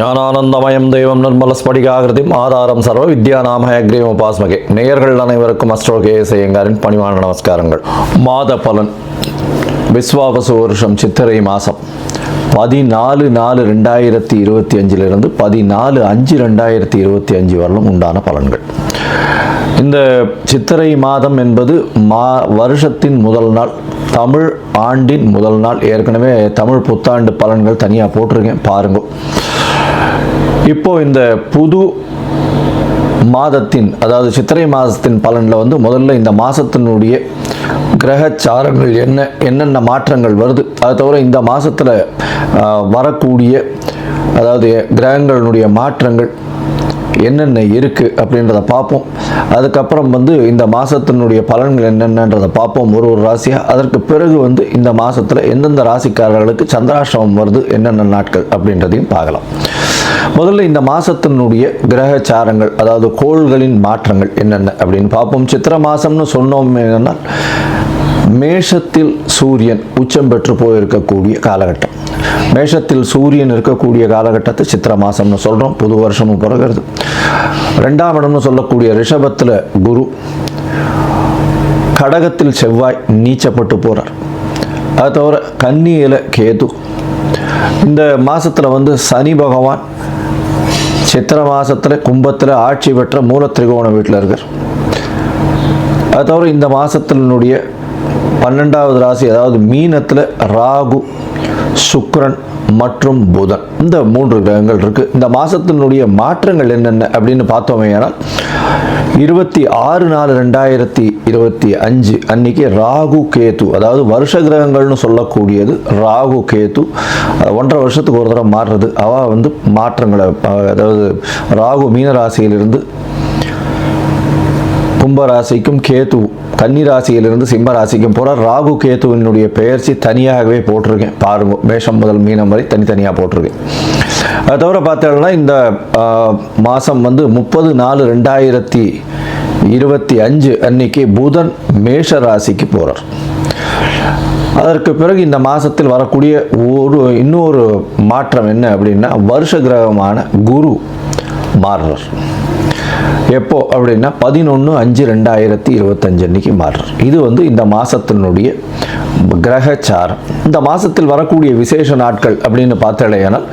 ஞானானந்தமயம் தெய்வம் நிர்மலஸ்படிகாகிருதிம் ஆதாரம் சர்வ வித்யாநாம ஹயக்ரீவம் உபாஸ்மகே. நேயர்கள் அனைவருக்கும் அஸ்ட்ரோ கேஎஸ் ஐயங்காரின் பணிவான நமஸ்காரங்கள். மாத பலன் விஸ்வாவசு வருஷம் சித்திரை மாதம் 14/4/2025 14/5/2025 வரலும் உண்டான பலன்கள். இந்த சித்திரை மாதம் என்பது வருஷத்தின் முதல் நாள், தமிழ் ஆண்டின் முதல் நாள். ஏற்கனவே தமிழ் புத்தாண்டு பலன்கள் தனியாக போட்டிருக்கேன், பாருங்க. இப்போ இந்த புது மாதத்தின், அதாவது சித்திரை மாதத்தின் பலனில் முதல்ல இந்த மாதத்தினுடைய கிரகச்சாரங்கள் என்னென்ன மாற்றங்கள் வருது, அது தவிர இந்த மாதத்தில் வரக்கூடிய, அதாவது கிரகங்களுடைய மாற்றங்கள் என்னென்ன இருக்குது அப்படின்றத பார்ப்போம். அதுக்கப்புறம் இந்த மாதத்தினுடைய பலன்கள் என்னென்னன்றதை பார்ப்போம், ஒரு ராசியாக. அதற்கு பிறகு இந்த மாதத்தில் எந்தெந்த ராசிக்காரர்களுக்கு சந்திராஷ்டமம் வருது, என்னென்ன நாட்கள் அப்படின்றதையும் பார்க்கலாம். முதல்ல இந்த மாதத்தினுடைய கிரகச்சாரங்கள், அதாவது கோள்களின் மாற்றங்கள் என்னென்ன அப்படின்னு பார்ப்போம். சித்திரை மாதம்னு சொன்னோம் என்னன்னா, மேஷத்தில் சூரியன் உச்சம் பெற்று போயிருக்கக்கூடிய காலகட்டம். மேஷத்தில் சூரியன் இருக்கக்கூடிய காலகட்டத்தை சித்திரை மாதம்னு சொல்கிறோம். புது வருஷமும் பிறகுறது. 2ஆம் இடம்னு சொல்லக்கூடிய ரிஷபத்தில் குரு, கடகத்தில் செவ்வாய் நீச்சப்பட்டு போகிறார். அது தவிர கன்னியில் கேது. இந்த மாதத்தில் சனி பகவான் சித்திரை மாதத்தில் கும்பத்தில் ஆட்சி பெற்ற மூல திரிகோண வீட்டில் இருக்கார். அது தவிர இந்த மாதத்தினுடைய 12வது ராசி, அதாவது மீனத்தில் ராகு, சுக்கிரன் மற்றும் புதன், இந்த 3 கிரகங்கள் இருக்கு. இந்த மாதத்தினுடைய மாற்றங்கள் என்னென்ன அப்படின்னு பார்த்தோமே, ஆனால் 26/4/2025 அன்னைக்கு ராகு கேது, அதாவது வருஷ கிரகங்கள்னு சொல்லக்கூடியது ராகு கேது 1.5 வருஷத்துக்கு ஒரு தடவை மாறுறது. மாற்றங்களை, அதாவது ராகு மீன ராசியிலிருந்து கும்பராசிக்கும், கேது கன்னி ராசியிலிருந்து சிம்ம ராசிக்கும் போகிற ராகு கேதுவினுடைய பெயர்ச்சி தனியாகவே போட்டிருக்கேன், பாருங்க. மேஷம் முதல் மீனம் வரை தனித்தனியாக போட்டிருக்கேன். அது தவிர பார்த்தோம்னா இந்த மாதம் 30/4/2025 அன்னைக்கு புதன் மேஷ ராசிக்கு போகிறார். அதற்கு பிறகு இந்த மாதத்தில் வரக்கூடிய இன்னொரு மாற்றம் என்ன அப்படின்னா, வருஷ கிரகமான குரு மாறுறார். எப்போ அப்படின்னா 11/5/2025 அன்னைக்கு மாறுறார். இது இந்த மாதத்தினுடைய கிரகச்சாரம். இந்த மாதத்தில் வரக்கூடிய விசேஷ நாட்கள் அப்படின்னு பார்த்தாலேயானால்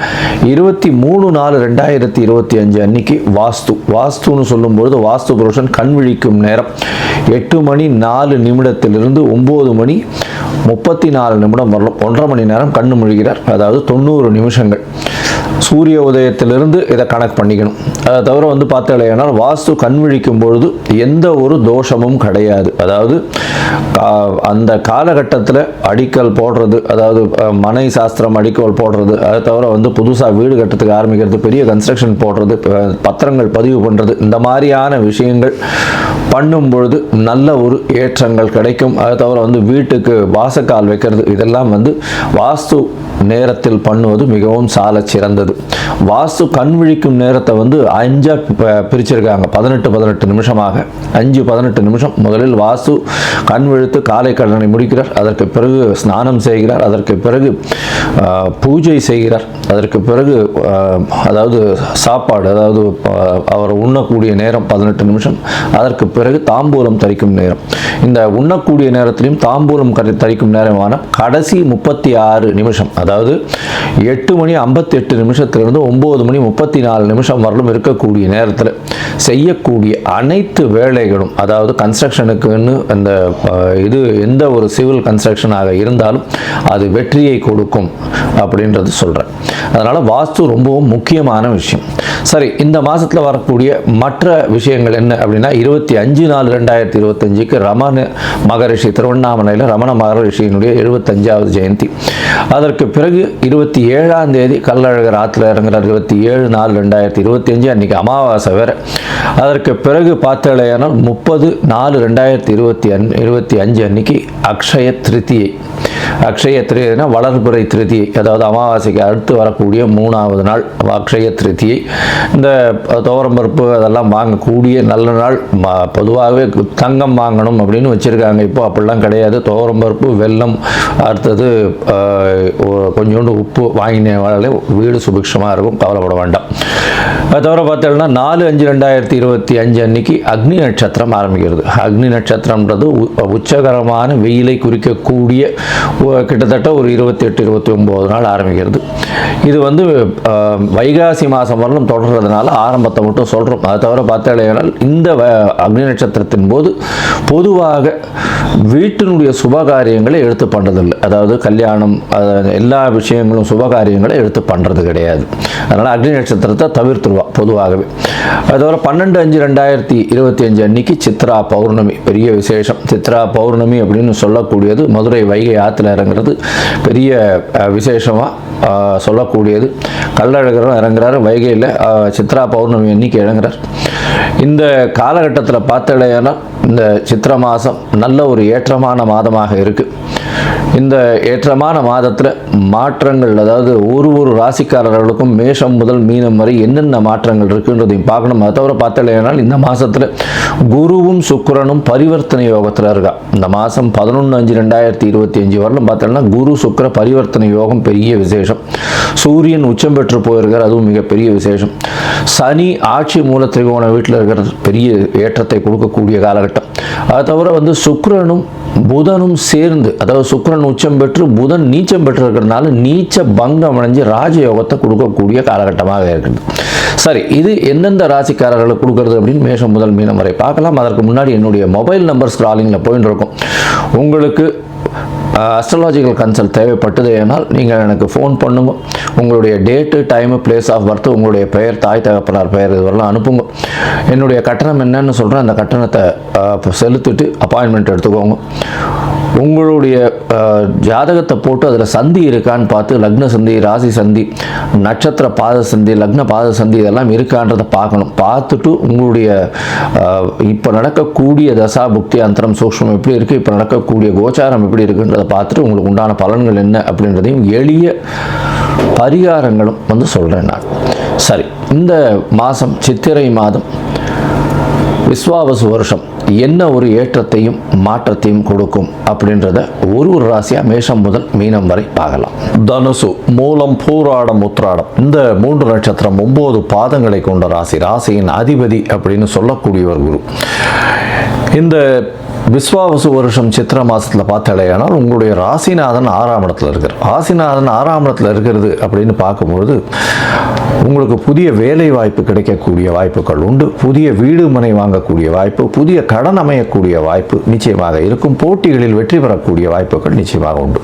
23/4/2025 அன்னைக்கு வாஸ்துன்னு சொல்லும்பொழுது வாஸ்து புருஷன் கண் விழிக்கும் நேரம் 8:04 9:34 வரலும் 1.5 மணி நேரம் கண்ணு முழுகிறார். அதாவது 90 நிமிஷங்கள் சூரிய உதயத்திலிருந்து இதை கணக்கு பண்ணிக்கணும். அதை தவிர பார்த்தாலேயானால் வாஸ்து கண் விழிக்கும் பொழுது எந்த ஒரு தோஷமும் கிடையாது. அதாவது அந்த காலகட்டத்தில் அடிக்கல் போடுறது, அதாவது மனை சாஸ்திரம் அடிக்கல் போடுறது, அதை தவிர புதுசாக வீடு கட்டுறதுக்கு ஆரம்பிக்கிறது, பெரிய கன்ஸ்ட்ரக்ஷன் போடுறது, பத்திரங்கள் பதிவு பண்ணுறது, இந்த மாதிரியான விஷயங்கள் பண்ணும் பொழுது நல்ல ஒரு ஏற்றங்கள் கிடைக்கும். அதை தவிர வீட்டுக்கு வாசக்கால் வைக்கிறது, இதெல்லாம் வாஸ்து நேரத்தில் பண்ணுவது மிகவும் சால சிறந்தது. வாஸ்து கண் விழிக்கும் நேரத்தை 5 பிரிச்சிருக்காங்க, 18 நிமிஷமாக. 5-18 நிமிஷம். முதலில் வாஸ்து கண் விழித்து காலை கடனை முடிக்கிறார். அதற்கு பிறகு ஸ்நானம் செய்கிறார். அதற்கு பிறகு பூஜை செய்கிறார். அதற்கு பிறகு அதாவது சாப்பாடு, அதாவது அவர் உண்ணக்கூடிய நேரம் 18 நிமிஷம். அதற்கு பிறகு தாம்பூலம் தரிக்கும் நேரம். இந்த உண்ணக்கூடிய நேரத்திலையும் தாம்பூலம் தரிக்கும் நேரமான கடைசி 36 நிமிஷம், அதாவது 8:58 9:34 வரலும் இருக்கக்கூடிய நேரத்தில் செய்யக்கூடிய அனைத்து வேலைகளும், அதாவது கன்ஸ்ட்ரக்ஷனுக்குன்னு அந்த இது எந்த ஒரு சிவில் கன்ஸ்ட்ரக்ஷனாக இருந்தாலும் அது வெற்றியை கொடுக்கும் அப்படின்றது சொல்கிறேன். அதனால் வாஸ்து ரொம்பவும் முக்கியமான விஷயம். சரி, இந்த மாதத்தில் வரக்கூடிய மற்ற விஷயங்கள் என்ன அப்படின்னா, 25/4/2025 ரமண மகரிஷி, திருவண்ணாமலையில் ரமண மகரிஷியினுடைய 75வது ஜெயந்தி. அதற்கு பிறகு 27ஆம் தேதி கள்ளழகர் ஆற்றுல இறங்குறார். 27/4/2025 அன்றைக்கி அமாவாசை வேறு. அதற்கு பிறகு பார்த்தாலேயானால் 30/4/2025 அன்னைக்கு அக்ஷய திருத்தியை. அக்ஷய திருதினா வளர்பிறை திருதியை, அதாவது அமாவாசைக்கு அடுத்து வரக்கூடிய 3ஆவது நாள் அக்ஷய திருதியை. இந்த துவரம்பருப்பு அதெல்லாம் வாங்கக்கூடிய நல்ல நாள். பொதுவாகவே தங்கம் வாங்கணும் அப்படின்னு வச்சுருக்காங்க. இப்போ அப்படிலாம் கிடையாது. துவரம்பருப்பு, வெல்லம், அடுத்தது கொஞ்சோண்டு உப்பு வாங்கினாலே வீடு சுபிக்ஷமாக இருக்கும், கவலைப்பட வேண்டாம். அது தவிர பார்த்தோம்னா 4/5/2025 அன்னைக்கு அக்னி நட்சத்திரம் ஆரம்பிக்கிறது. அக்னி நட்சத்திரம்ன்றது உச்சகரமான வெயிலை குறிக்கக்கூடிய கிட்டத்தட்ட ஒரு 28-29 நாள் ஆரம்பிக்கிறது. இது வந்து வைகாசி மாதம் வரலும் தொடர்றதுனால ஆரம்பத்தை மட்டும் சொல்கிறோம். அதை தவிர பார்த்தேனால் இந்த அக்னி நட்சத்திரத்தின் போது பொதுவாக வீட்டினுடைய சுபகாரியங்களை எடுத்து பண்ணுறதில்லை. அதாவது கல்யாணம் எல்லா விஷயங்களும் சுபகாரியங்களை எடுத்து பண்ணுறது கிடையாது. அதனால் அக்னி நட்சத்திரத்தை தவிர்த்துருவா பொதுவாகவே. அது தவிர 12/5/2025 அன்னைக்கு சித்ரா பௌர்ணமி பெரிய விசேஷம். சித்ரா பௌர்ணமி அப்படின்னு சொல்லக்கூடியது மதுரை வைகை ஆற்றுல இறங்குறது பெரிய விசேஷமாக சொல்லக்கூடியது. கள்ளழகரும் இறங்குறாரு வைகையில், சித்ரா பௌர்ணமி அன்னைக்கு இறங்குறார். இந்த காலகட்டத்தில் பார்த்தலையானா இந்த சித்திரை மாதம் நல்ல ஒரு ஏற்றமான மாதமாக இருக்குது. இந்த ஏற்றமான மாதத்தில் மாற்றங்கள், அதாவது ஒரு ராசிக்காரர்களுக்கும் மேஷம் முதல் மீனம் வரை என்னென்ன மாற்றங்கள் இருக்குன்றதையும் பார்க்கணும். அதை தவிர பார்த்தலையானால் இந்த மாதத்தில் குருவும் சுக்கிரனும் பரிவர்த்தனை யோகத்தில் இருக்கா. இந்த மாதம் 11/5/2025 வரலும் பார்த்தோம்னா குரு சுக்கிர பரிவர்த்தனை யோகம் பெரிய விசேஷம். சூரியன் உச்சம் பெற்று போயிருக்கார், அதுவும் மிகப்பெரிய விசேஷம். சனி ஆட்சி மூல திரிகோண வீட்டில் இருக்கிற பெரிய ஏற்றத்தை கொடுக்கக்கூடிய காலகட்டம். அது தவிர வந்து சுக்கிரனும் புதனும் சேர்ந்து, அதாவது சுக்கிரன் உச்சம் பெற்று புதன் நீச்சம் பெற்று இருக்கிறதுனால நீச்ச பங்கம் அடைஞ்சு ராஜயோகத்தை கொடுக்கக்கூடிய காலகட்டமாக இருக்குது. சரி, இது எந்தெந்த ராசிக்காரர்களுக்கு கொடுக்கறது அப்படின்னு மேஷம் முதல் மீனம் வரை பார்க்கலாம். அதற்கு முன்னாடி என்னுடைய மொபைல் நம்பர் ஸ்க்ராலிங்கில் போயின்னு இருக்கும். உங்களுக்கு அஸ்ட்ராலஜிக்கல் கன்சல்ட் தேவைப்பட்டது ஏனால் நீங்கள் எனக்கு ஃபோன் பண்ணுங்க. உங்களுடைய date, time, place of birth, உங்களுடைய பெயர், தாய் தகப்பனார் பெயர் இதுவரெல்லாம் அனுப்புங்க. என்னுடைய கட்டணம் என்னன்னு சொல்கிறேன். அந்த கட்டணத்தை செலுத்திட்டு அப்பாயின்மெண்ட் எடுத்துக்கோங்க. உங்களுடைய ஜாதகத்தை போட்டு அதில் சந்தி இருக்கான்னு பார்த்து, லக்ன சந்தி, ராசி சந்தி, நட்சத்திர பாத சந்தி, லக்ன பாத சந்தி இதெல்லாம் இருக்கான்றதை பார்க்கணும். பார்த்துட்டு உங்களுடைய இப்போ நடக்கக்கூடிய தசா புக்தி அந்தரம் சூக்ஷ்மம் எப்படி இருக்குது, இப்போ நடக்கக்கூடிய கோச்சாரம் எப்படி இருக்குன்றதை பார்த்துட்டு உங்களுக்கு உண்டான பலன்கள் என்ன அப்படின்றதையும் எளிய பரிகாரங்களும் வந்து சொல்கிறேன் நான். சரி, இந்த மாதம் சித்திரை மாதம் விஸ்வாவசு வருஷம் என்ன ஒரு ஏற்றத்தையும் மாற்றத்தையும் கொடுக்கும் அப்படின்றத ஒரு ராசியாக மேஷம் முதல் மீனம் வரை பார்க்கலாம். தனுசு, மூலம், பூராடம், உத்திராடம் இந்த 3 நட்சத்திரம் 9 பாதங்களை கொண்ட ராசி. ராசியின் அதிபதி அப்படின்னு சொல்லக்கூடியவர் குரு. இந்த விஸ்வாவசு வருஷம் சித்திரை மாதத்தில் பார்த்தாலேயானால் உங்களுடைய ராசிநாதன் 6ஆம் இடத்துல இருக்கிறார். ராசிநாதன் 6ஆம் இடத்துல இருக்கிறது அப்படின்னு பார்க்கும்பொழுது உங்களுக்கு புதிய வேலை வாய்ப்பு கிடைக்கக்கூடிய வாய்ப்புகள் உண்டு. புதிய வீடு மனை வாங்கக்கூடிய வாய்ப்பு, புதிய கடன் அமையக்கூடிய வாய்ப்பு நிச்சயமாக இருக்கும். போட்டிகளில் வெற்றி பெறக்கூடிய வாய்ப்புகள் நிச்சயமாக உண்டு.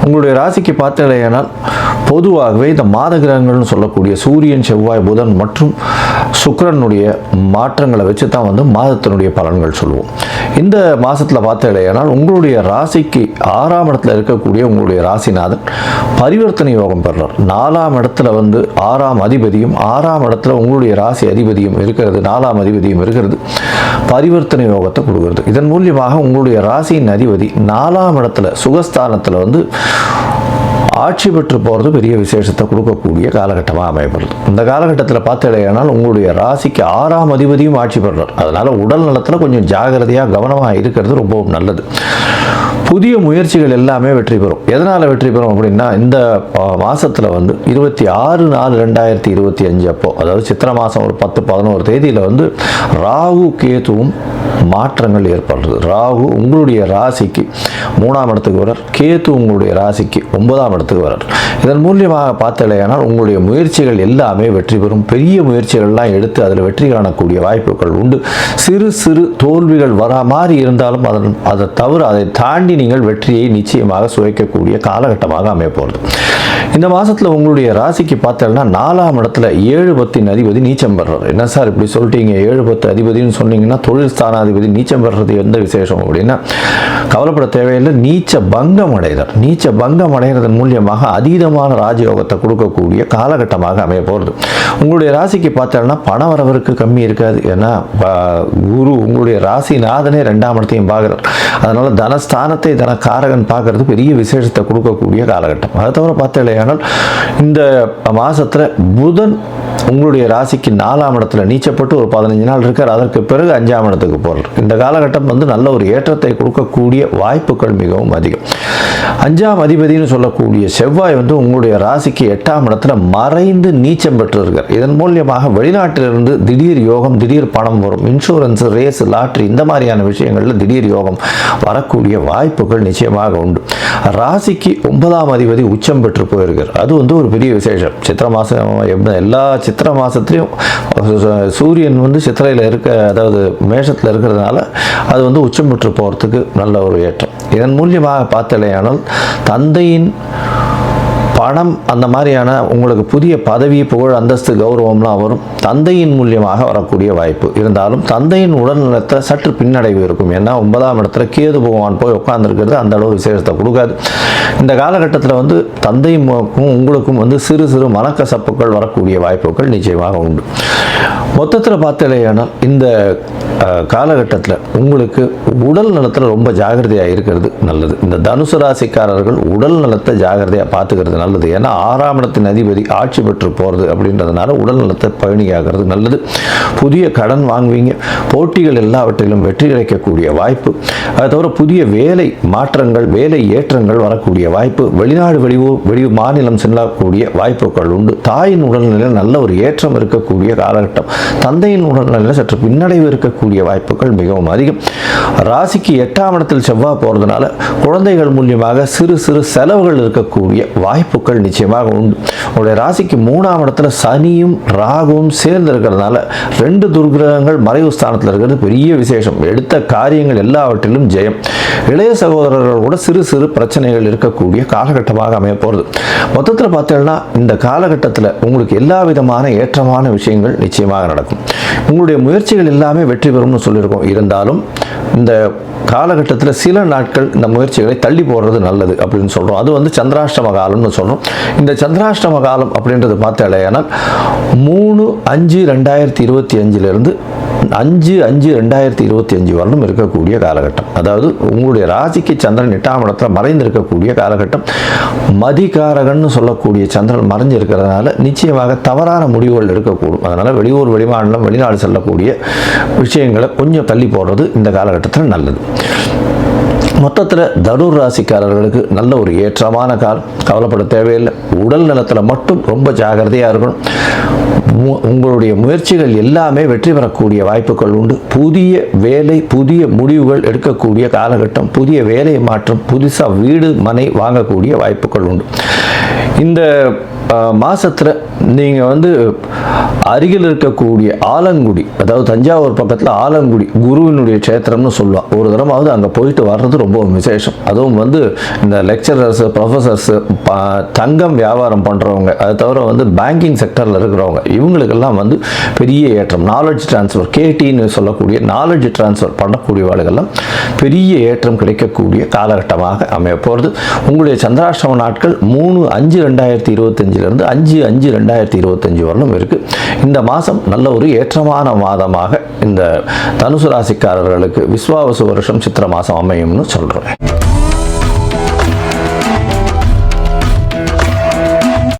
உங்களுடைய ராசிக்கு பார்த்தாலேயானால் பொதுவாகவே இந்த மாத கிரகங்கள்னு சொல்லக்கூடிய சூரியன், செவ்வாய், புதன் மற்றும் சுக்கிரனுடைய மாற்றங்களை வச்சு தான் வந்து மாதத்தினுடைய பலன்கள் சொல்லுவோம். இந்த மாதத்தில் பார்த்தாலேயானால் உங்களுடைய ராசிக்கு 6ஆம் இடத்துல இருக்கக்கூடிய உங்களுடைய ராசிநாதன் பரிவர்த்தனை யோகம் பெறுறார். 4ஆம் இடத்துல வந்து 6ஆம் அதிபதியும் 6ஆம் இடத்துல உங்களுடைய ராசி அதிபதியும் இருக்கிறது, 4ஆம் அதிபதியும் இருக்கிறது, பரிவர்த்தனை யோகத்தை கொடுக்கிறது. இதன் மூலியமாக உங்களுடைய ராசியின் அதிபதி 4ஆம் இடத்துல சுகஸ்தானத்தில் வந்து ஆட்சி பெற்று போகிறது பெரிய விசேஷத்தை கொடுக்கக்கூடிய காலகட்டமாக அமையப்படுது. இந்த காலகட்டத்தில் பார்த்தாலேயானால் உங்களுடைய ராசிக்கு 6ஆம் அதிபதியும் ஆட்சி பெறுறார். அதனால் உடல் நலத்தில் கொஞ்சம் ஜாகிரதையாக கவனமாக இருக்கிறது ரொம்பவும் நல்லது. புதிய முயற்சிகள் எல்லாமே வெற்றி பெறும். எதனால் வெற்றி பெறும் அப்படின்னா இந்த மாதத்தில் வந்து 26/4/2025 அப்போ, அதாவது சித்திரை மாதம் ஒரு 10-11 தேதியில் வந்து ராகு கேதுவும் மாற்றங்கள் ஏற்படுறது. ராகு உங்களுடைய ராசிக்கு 3ஆம் இடத்துக்கு வரார், கேது உங்களுடைய ராசிக்கு 9ஆம் இடத்துக்கு வரார். இதன் மூலியமாக பார்த்தாலேயானால் உங்களுடைய முயற்சிகள் எல்லாமே வெற்றி பெறும். பெரிய முயற்சிகள்லாம் எடுத்து அதில் வெற்றி காணக்கூடிய வாய்ப்புகள் உண்டு. சிறு சிறு தோல்விகள் வரா மாதிரி இருந்தாலும் அதை தவிர அதை தாண்டி நீங்கள் வெற்றியை நிச்சயமாக சுவைக்கக்கூடிய காலகட்டமாக அமைய போகிறது. இந்த மாதத்தில் உங்களுடைய ராசிக்கு பார்த்தோம்னா 4ஆம் இடத்துல 7/10 அதிபதி நீச்சம் பெறுறார். என்ன சார் இப்படி சொல்லிட்டீங்க, 7/10 அதிபதினு சொன்னீங்கன்னா தொழில் ஸ்தானாதிபதி நீச்சம் பெறுறது எந்த விசேஷம் அப்படின்னா கவலைப்பட தேவையில்லை. நீச்ச பங்கம் அடைகிறார். நீச்ச பங்கம் அடைகிறதன் மூலியமாக அதீதமான ராஜயோகத்தை கொடுக்கக்கூடிய காலகட்டமாக அமைய போகிறது. உங்களுடைய ராசிக்கு பார்த்தோம்னா பண வரவருக்கு கம்மி இருக்காது. ஏன்னா குரு உங்களுடைய ராசிநாதனே 2ஆம் இடத்தையும் பார்க்குறார். அதனால் தனஸ்தானத்தை தனக்காரகன் பார்க்கறது பெரிய விசேஷத்தை கொடுக்கக்கூடிய காலகட்டம். அதை தவிர பார்த்தேன் இந்த மாசத்துல புதன் உங்களுடைய ராசிக்கு 4ஆம் இடத்துல நீச்சப்பட்டு ஒரு 15 நாள் இருக்கார். அதற்கு பிறகு 5ஆம் இடத்துக்கு போறார். இந்த காலகட்டம் வந்து நல்ல ஒரு ஏற்றத்தை கொடுக்கக்கூடிய வாய்ப்புகள் மிகவும் அதிகம். 5ஆம் அதிபதினு சொல்லக்கூடிய செவ்வாய் வந்து உங்களுடைய ராசிக்கு 8ஆம் இடத்துல மறைந்து நீச்சம் பெற்றிருக்கார். இதன் மூலியமாக வெளிநாட்டிலிருந்து திடீர் யோகம், திடீர் பணம் வரும். இன்சூரன்ஸ், ரேஸ், லாட்ரி இந்த மாதிரியான விஷயங்களில் திடீர் யோகம் வரக்கூடிய வாய்ப்புகள் நிச்சயமாக உண்டு. ராசிக்கு 9ஆம் அதிபதி உச்சம் பெற்று போயிருக்கார். அது வந்து ஒரு பெரிய விசேஷம். சித்திரை மாதம் எல்லா சித்திரை மாதத்துலேயும் சூரியன் வந்து சித்திரையில் அதாவது மேஷத்தில் இருக்கிறதுனால அது வந்து உச்சம் பெற்று போகிறதுக்கு நல்ல ஒரு ஏற்றம். இதன் மூலியமாக பார்த்தலையானால் தந்தையின் பணம் அந்த மாதிரியான உங்களுக்கு புதிய பதவி, புகழ், அந்தஸ்து, கௌரவம்லாம் வரும். தந்தையின் மூலியமாக வரக்கூடிய வாய்ப்பு இருந்தாலும் தந்தையின் உடல்நலத்தில் சற்று பின்னடைவு இருக்கும். ஏன்னா 9ஆம் இடத்துல கேது பகவான் போய் உட்கார்ந்துருக்கிறது அந்த அளவு விசேஷத்தை கொடுக்காது. இந்த காலகட்டத்தில் வந்து தந்தைக்கும் உங்களுக்கும் வந்து சிறு சிறு மனக்கசப்புகள் வரக்கூடிய வாய்ப்புகள் நிச்சயமாக உண்டு. மொத்தத்தில் பார்த்தலையானால் இந்த காலகட்டத்தில் உங்களுக்கு உடல் நலத்தில் ரொம்ப ஜாகிரதையாக இருக்கிறது நல்லது. இந்த தனுசு ராசிக்காரர்கள் உடல் நலத்தை ஜாகிரதையாக பார்த்துக்கிறது நல்லது. ஏன்னா 6ஆம் இடத்தின் அதிபதி ஆட்சி பெற்று போகிறது அப்படின்றதுனால உடல் நலத்தை பயணியாகிறது நல்லது. புதிய கடன் வாங்குவீங்க. போட்டிகள் எல்லாவற்றிலும் வெற்றி கிடைக்கக்கூடிய வாய்ப்பு. அதை தவிர புதிய வேலை மாற்றங்கள், வேலை ஏற்றங்கள் வரக்கூடிய வாய்ப்பு. வெளிநாடு, வெளியூர் மாநிலம் செல்லக்கூடிய வாய்ப்புகள் உண்டு. தாயின் உடல்நிலையில் நல்ல ஒரு ஏற்றம் இருக்கக்கூடிய காலகட்டம். தந்தையின் உடல்நிலையில் சற்று பின்னடைவு இருக்கக்கூடிய வாய்ப்புகள் மிகவும் அதிகம். ராசிக்கு 8ஆம் இடத்தில் செவ்வாய் போறதுனால குழந்தைகள் மூலியமாக சிறு சிறு செலவுகள் இருக்கக்கூடிய வாய்ப்புகள் நிச்சயமாக உண்டு. உங்களுடைய ராசிக்கு 3ஆம் இடத்துல சனியும் ராகுவும் சேர்ந்து இருக்கிறதுனால 2 துர்கிரகங்கள் மறைவு ஸ்தானத்தில் இருக்கிறது பெரிய விசேஷம். எடுத்த காரியங்கள் எல்லாவற்றிலும் ஜெயம். இளைய சகோதரர்கள் கூட சிறு சிறு பிரச்சனைகள் இருக்கக்கூடிய காலகட்டமாக அமைய போகிறது. மொத்தத்தில் பார்த்தீங்கன்னா இந்த காலகட்டத்தில் உங்களுக்கு எல்லா விதமான ஏற்றமான விஷயங்கள் நிச்சயமாக நடக்கும். உங்களுடைய முயற்சிகள் எல்லாமே வெற்றி பெறும்னு சொல்லியிருக்கோம். இருந்தாலும் இந்த காலகட்டத்தில் சில நாட்கள் இந்த முயற்சிகளை தள்ளி போடுறது நல்லது அப்படின்னு சொல்கிறோம். அது வந்து சந்திராஷ்டம காலம்னு சொல்கிறோம். இந்த சந்திராஷ்டம காலம் அப்படின்றது பார்த்தாலேயானால் 3/5/2025 5/5/2025 வரலும் இருக்கக்கூடிய காலகட்டம். அதாவது உங்களுடைய ராசிக்கு சந்திரன் 8ஆம் இடத்துல மறைந்து இருக்கக்கூடிய காலகட்டம். மதிகாரகன்னு சொல்லக்கூடிய சந்திரன் மறைஞ்சு இருக்கிறதுனால நிச்சயமாக தவறான முடிவுகள் எடுக்கக்கூடும். அதனால் வெளியூர், வெளிமாநிலம், வெளிநாடு செல்லக்கூடிய விஷயங்களை கொஞ்சம் தள்ளி போடுறது இந்த காலகட்டத்தில் நல்லது. மொத்தத்தில் தனுர் ராசிக்காரர்களுக்கு நல்ல ஒரு ஏற்றமான காலம். கவலைப்பட தேவையில்லை. உடல் நலத்தில் மட்டும் ரொம்ப ஜாகிரதையாக இருக்கணும். உங்களுடைய முயற்சிகள் எல்லாமே வெற்றி பெறக்கூடிய வாய்ப்புகள் உண்டு. புதிய வேலை, புதிய முடிவுகள் எடுக்கக்கூடிய காலகட்டம். புதிய வேலை மாற்றம், புதுசாக வீடு, மனை வாங்கக்கூடிய வாய்ப்புகள் உண்டு. இந்த மாதத்தில் நீங்கள் வந்து அருகில் இருக்கக்கூடிய ஆலங்குடி, அதாவது தஞ்சாவூர் பக்கத்தில் ஆலங்குடி குருவினுடைய க்ஷேத்திரம்னு சொல்லுவாள். ஒரு தடவாவது அங்கே போயிட்டு வர்றது ரொம்ப விசேஷம். அதுவும் வந்து இந்த லெக்சரர்ஸு, ப்ரொஃபஸர்ஸு, தங்கம் வியாபாரம் பண்ணுறவங்க, அதை தவிர வந்து பேங்கிங் செக்டரில் இருக்கிறவங்க, இவங்களுக்கெல்லாம் வந்து பெரிய ஏற்றம். நாலேஜ் டிரான்ஸ்ஃபர், கேடின்னு சொல்லக்கூடிய நாலேஜ் டிரான்ஸ்ஃபர் பண்ணக்கூடிய வேலைகள்லாம் பெரிய ஏற்றம் கிடைக்கக்கூடிய காலகட்டமாக அமைய போகிறது. உங்களுடைய சந்திராஷ்டம நாட்கள் 3/5/2025 5/5/2025 வரலும் இருக்கு. இந்த மாதம் நல்ல ஒரு ஏற்றமான மாதமாக இந்த தனுசு ராசிக்காரர்களுக்கு விஸ்வாவசு வருஷம் சித்திரை மாதம் அமையும்னு சொல்கிறேன்.